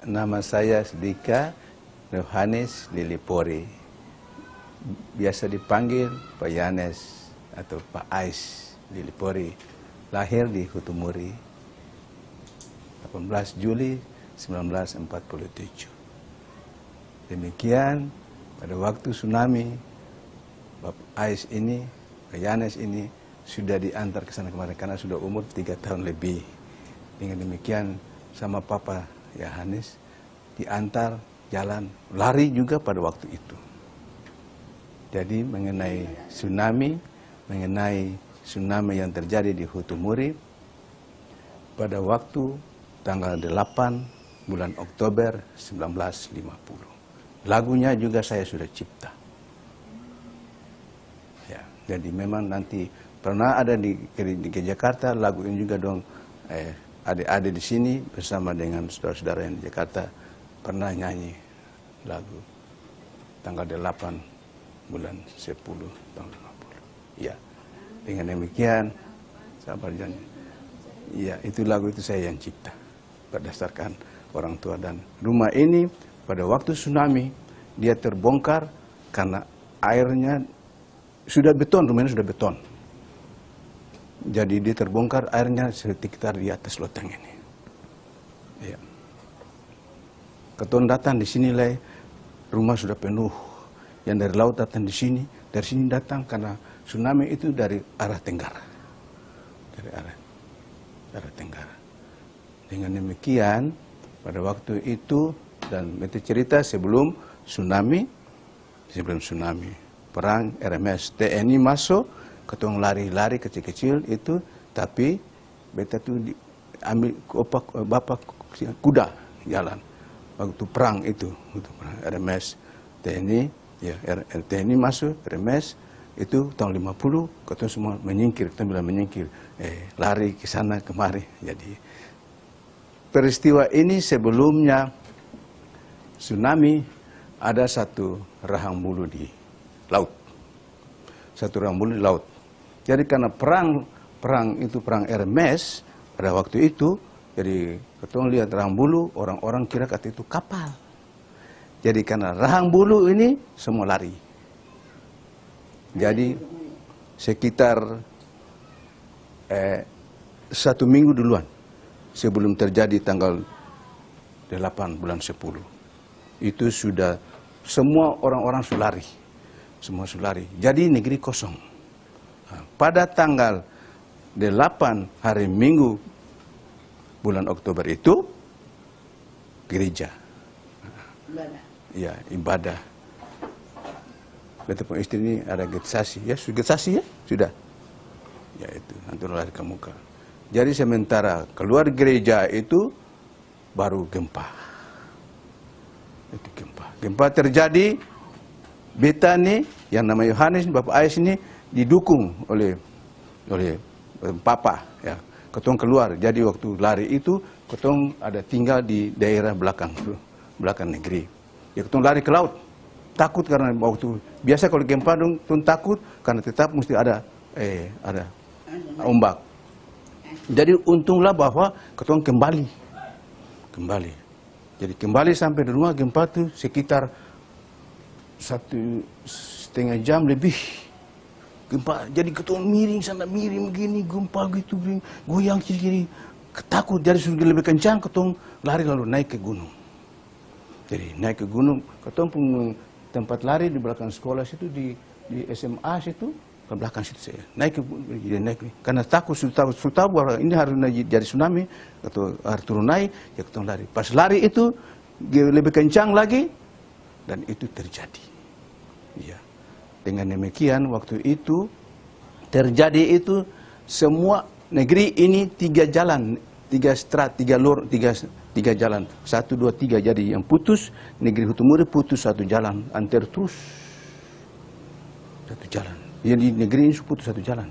nama saya Sedika Yohanes Lilipori. Biasa dipanggil Pak Yanes atau Pak Ais Lilipori. Lahir di Hutumuri 18 Juli 1947. Demikian pada waktu tsunami, Bapak Ais ini, Pak Yanes ini sudah diantar ke sana kemarin karena sudah umur 3 tahun lebih. Dengan demikian sama Papa Yohanes diantar jalan lari juga pada waktu itu. Jadi mengenai tsunami yang terjadi di Hutumuri pada waktu tanggal 8 bulan Oktober 1950. Lagunya juga saya sudah cipta. Ya, jadi memang nanti pernah ada di Jakarta, lagu ini juga dong adik-adik di sini bersama dengan saudara-saudara yang di Jakarta pernah nyanyi lagu tanggal 8 bulan 10 tahun 50. Ya, dengan demikian sabar janji. Ya, itu lagu itu saya yang cipta berdasarkan orang tua, dan rumah ini pada waktu tsunami dia terbongkar karena airnya sudah beton, rumahnya sudah beton. Jadi dia terbongkar, airnya sekitar di atas loteng ini. Ya. Keton datang di sini lah, rumah sudah penuh. Yang dari laut datang di sini, dari sini datang karena tsunami itu dari arah tenggara. Dari arah tenggara. Dengan demikian, pada waktu itu, dan itu cerita sebelum tsunami, perang RMS TNI masuk, ketong lari-lari kecil-kecil itu, tapi beta tuh ambil bapak kuda jalan waktu perang itu, RMS TNI, ya TNI masuk RMS itu tahun 50, ketong semua menyingkir, ketong bilang menyingkir, lari ke sana kemari. Jadi peristiwa ini sebelumnya tsunami ada satu rahang bulu di laut. Satu rahang bulu di laut. Jadi karena perang Hermes pada waktu itu, jadi ketong lihat rahang bulu, orang-orang kira kata itu kapal. Jadi karena rahang bulu ini semua lari. Jadi sekitar 1 minggu duluan sebelum terjadi tanggal 8 bulan 10. Itu sudah semua orang-orang sudah lari. Semua sudah lari. Jadi negeri kosong. Nah, pada tanggal 8 hari Minggu bulan Oktober itu gereja. Ibadah. Ya, ibadah. Betapun istri ini ada getsasi. Ya, getsasi ya? Sudah. Ya itu, nanti lari ke muka. Jadi sementara keluar gereja itu baru gempa. Itu gempa terjadi, beta nih yang namanya Yohanes, Bapak Ais ini didukung oleh Papa, ya. Ketong keluar. Jadi waktu lari itu, ketong ada tinggal di daerah belakang negeri. Ya ketong lari ke laut. Takut karena waktu biasa kalau gempa dong takut karena tetap mesti ada ombak. Jadi untunglah bahwa ketong kembali. Jadi kembali sampai di rumah gempa itu sekitar 1,5 jam lebih. Gempa, jadi ketong miring sana miring begini, gempa gitu, goyang kiri-kiri. Takut, jadi sudah lebih kencang, ketong lari lalu naik ke gunung. Jadi naik ke gunung, ketong pun tempat lari di belakang sekolah situ, di SMA situ, ke belakang situ saya. Naik karena takut, sudah tahu bahwa ini harus jadi tsunami, atau harus turun naik, ya ketong lari. Pas lari itu, lebih kencang lagi, dan itu terjadi. Ya. Dengan demikian, waktu itu, terjadi itu, semua negeri ini 3 jalan, 3 strat, 3 jalan, 1, 2, 3, jadi yang putus, negeri Hutumuri putus 1 jalan, antar terus 1 jalan. Yang di negeri ini putus 1 jalan.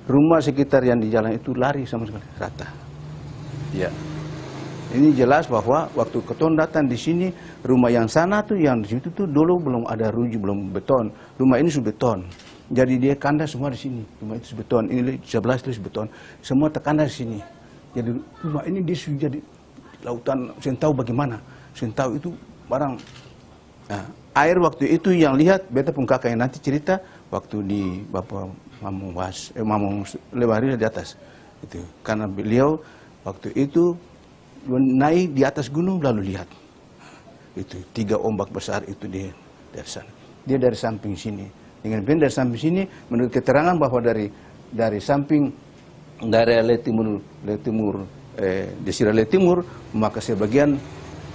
Rumah sekitar yang di jalan itu lari sama sekali, rata. Ya, ini jelas bahwa waktu ketong datang di sini, rumah yang sana tuh, yang di situ tuh dulu belum ada ruji, belum beton. Rumah ini sudah beton. Jadi dia kandas semua di sini. Rumah itu beton, ini 11 itu beton. Semua terkandas di sini. Jadi rumah ini dia sudah jadi lautan, saya tahu bagaimana. Saya tahu itu barang. Nah, air waktu itu yang lihat, beta pun kakak yang nanti cerita waktu di Bapak Mamung Lewari di atas itu, karena beliau waktu itu naik di atas gunung lalu lihat itu 3 ombak besar itu dari sana. Dia dari samping sini, dengan dari samping sini menurut keterangan bahwa dari samping dari Desira Timur maka sebagian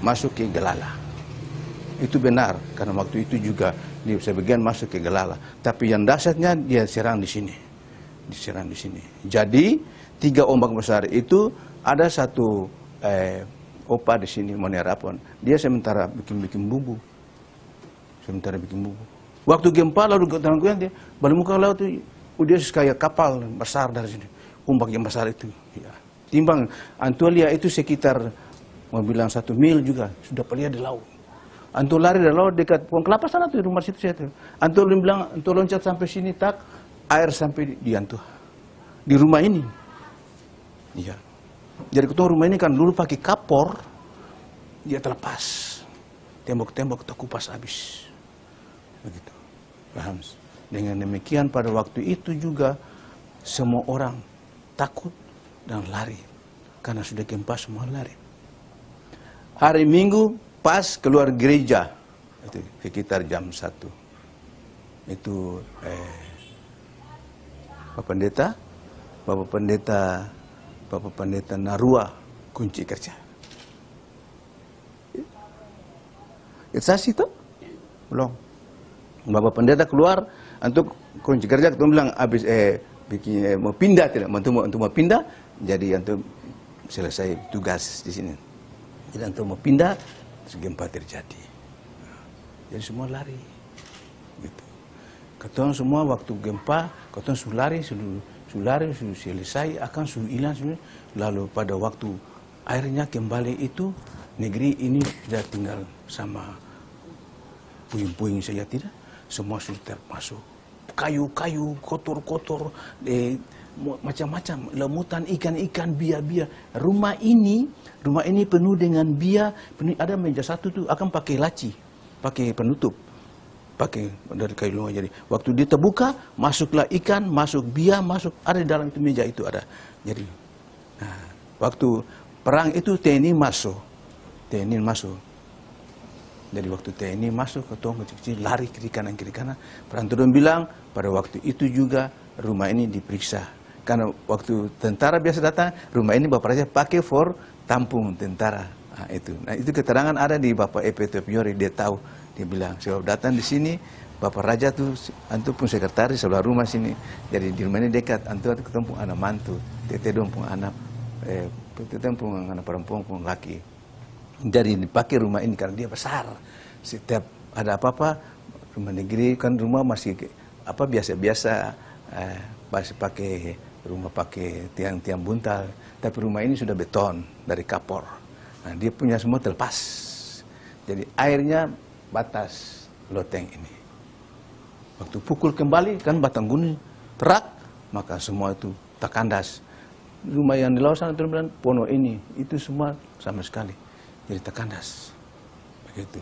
masuk ke Gelala. Itu benar, karena waktu itu juga di sebagian masuk ke Gelala. Tapi yang dahsyatnya dia serang di sini. Diserang di sini. Jadi 3 ombak besar itu ada satu opa di sini Monerapon. Dia sementara bikin bubu. Waktu gempa lalu ketangan dia balik muka laut itu udah kayak kapal besar dari sini. Ombak yang besar itu. Ya. Timbang Antulia itu sekitar mau bilang 1 mil juga sudah pelihat di laut. Antul lari dari laut dekat Pohon Kelapa sana tuh, rumah situ saya tuh. Antul bilang, antul loncat sampai sini tak, air sampai di antul. Di rumah ini. Iya. Jadi ketua rumah ini kan dulu pakai kapor, dia terlepas. Tembok-tembok terkupas habis. Begitu. Paham? Dengan demikian pada waktu itu juga semua orang takut dan lari. Karena sudah gempa semua lari. Hari Minggu pas keluar gereja itu sekitar jam 1 itu Bapak Pendeta Narua kunci kerja. Itu itu belum. Bapak Pendeta keluar untuk kunci kerja, ketemu bilang habis bikin mau pindah tidak untuk mau pindah, jadi untuk selesai tugas di sini. Jadi untuk mau pindah gempa terjadi. Jadi semua lari. Gitu. Ketong semua waktu gempa, ketong sudah lari, sudah selesai, akan sudah hilang semua. Lalu pada waktu airnya kembali itu, negeri ini sudah tinggal sama puing-puing saja tidak. Semua sudah masuk. Kayu-kayu, kotor-kotor, macam-macam, lemutan, ikan-ikan, bia-bia. Rumah ini penuh dengan bia, ada meja satu tuh akan pakai laci, pakai penutup, pakai dari kayu lumah. Jadi waktu dia terbuka, masuklah ikan, masuk bia, masuk ada di dalam itu meja itu ada. Jadi, nah, waktu perang itu TNI masuk. Jadi waktu TNI masuk, ketong kecil-kecil lari kiri kanan. Perantauan bilang pada waktu itu juga rumah ini diperiksa. Karena waktu tentara biasa datang, rumah ini Bapak Raja pakai for tampung tentara. Nah, itu keterangan ada di Bapak EP Tepiori, dia tahu. Dia bilang, sebab datang di sini, Bapak Raja tuh, antu pun sekretaris sebelah rumah sini. Jadi di rumah ini dekat, antu ketemu pun anak mantu, tete dong pun anak, tete pun anak perempuan pun laki. Jadi dipakai rumah ini karena dia besar. Setiap ada apa-apa, rumah negeri kan rumah masih biasa-biasa, masih pakai tiang-tiang buntal, tapi rumah ini sudah beton dari kapor. Nah, dia punya semua terlepas. Jadi airnya batas loteng ini. Waktu pukul kembali kan batang gunung terak, maka semua itu terkandas. Rumah yang di laut sana terbilang Pono ini itu semua sama sekali jadi terkandas. Begitu.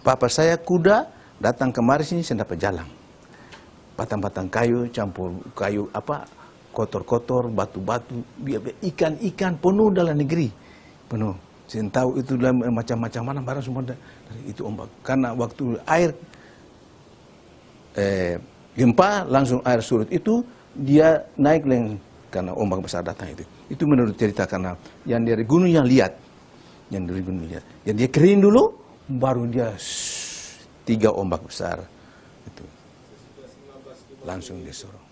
Papa saya kuda datang kemari sini saya dapat jalan. Batang-batang kayu, campur kayu kotor-kotor, batu-batu, ikan-ikan penuh dalam negeri, penuh. Saya tahu itu macam-macam mana barang semua dari itu ombak. Karena waktu air gempa langsung air surut itu dia naik karena ombak besar datang itu. Itu menurut cerita karena yang dari gunung yang lihat, Jadi dia kering dulu, baru dia 3 ombak besar itu. Langsung disorong.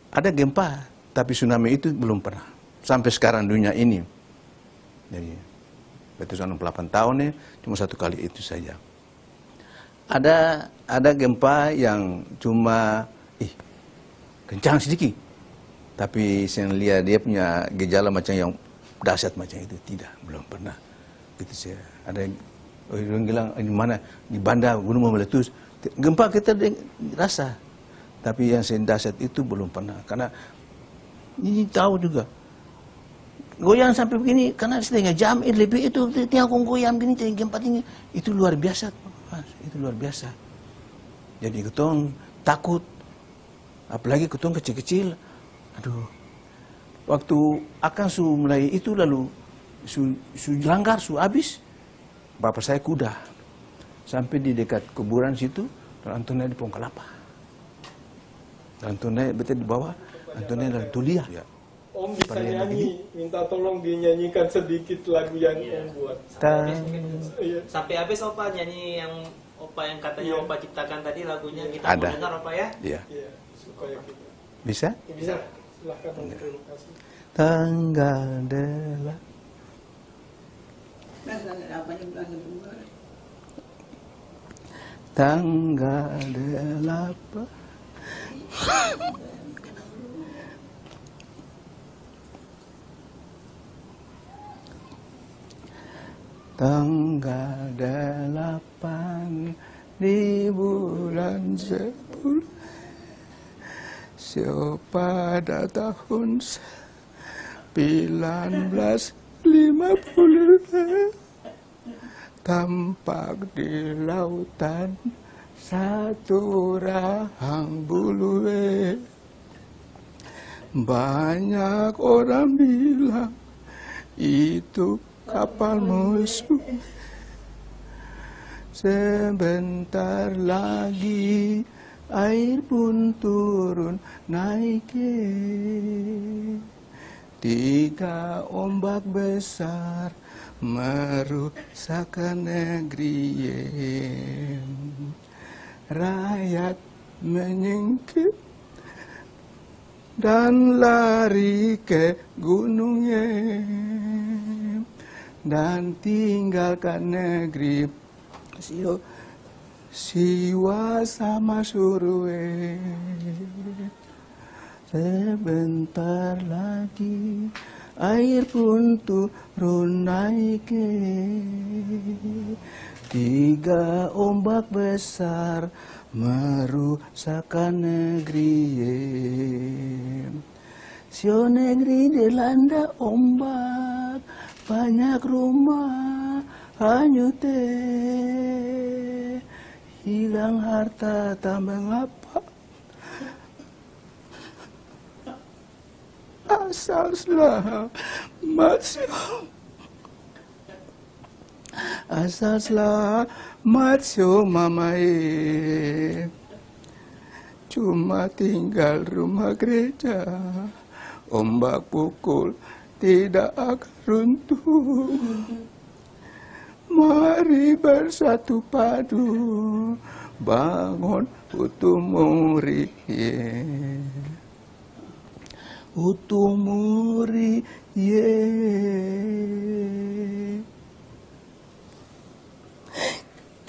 Ada gempa, tapi tsunami itu belum pernah. Sampai sekarang dunia ini. Jadi, betul 68 tahun nih, cuma 1 kali itu saja. Ada gempa yang cuma kencang sedikit. Tapi saya lihat dia punya gejala macam yang dahsyat macam itu. Tidak, belum pernah. Gitu saya. Ada yang bilang, di mana? Di Banda, gunung mau meletus. Gempa kita rasa. Tapi yang dahsyat itu belum pernah. Karena ini tahu juga. goyang sampai begini karena setengah jam lebih itu tengok goyang begini gempa tinggi itu luar biasa, Mas. Itu luar biasa. Jadi ketong takut, apalagi ketong kecil-kecil. Aduh, waktu akan mulai itu lalu langgar habis, bapak saya kuda sampai di dekat kuburan situ, Anton naik di pohon kelapa. Anton naik betul di bawah, Anton naik dan tulia. Ya. Om bisa nyanyi, minta tolong dinyanyikan sedikit lagu yang Om buat. Sampai habis Opa nyanyi yang Opa yang katanya Opa ciptakan tadi lagunya kita ada. mau dengar Opa ya? Iya. Iya, supaya kita. Bisa? Bisa. Silakan Om, terima kasih. Tanggal delapan. Tanggal 8 tanggal 8 di bulan 10 pada tahun 1950 tampak di lautan satu rahang buluwe. Banyak orang bilang itu kapal musuh. Sebentar lagi air pun turun naik. 3 ombak besar merusakkan negeri. Rakyat menyingkir dan lari ke gunungnya dan tinggalkan negeri siwa sama surwe. Sebentar lagi air pun turun naik. 3 ombak besar merusakkan negeri. Sio negeri dilanda ombak, banyak rumah hanyut. Hilang harta tak mengapa, asal selamat sio mamae. Cuma tinggal rumah gereja, ombak pukul tidak akan runtuh. Mari bersatu padu bangun Utumuri. Utumuri, yeah.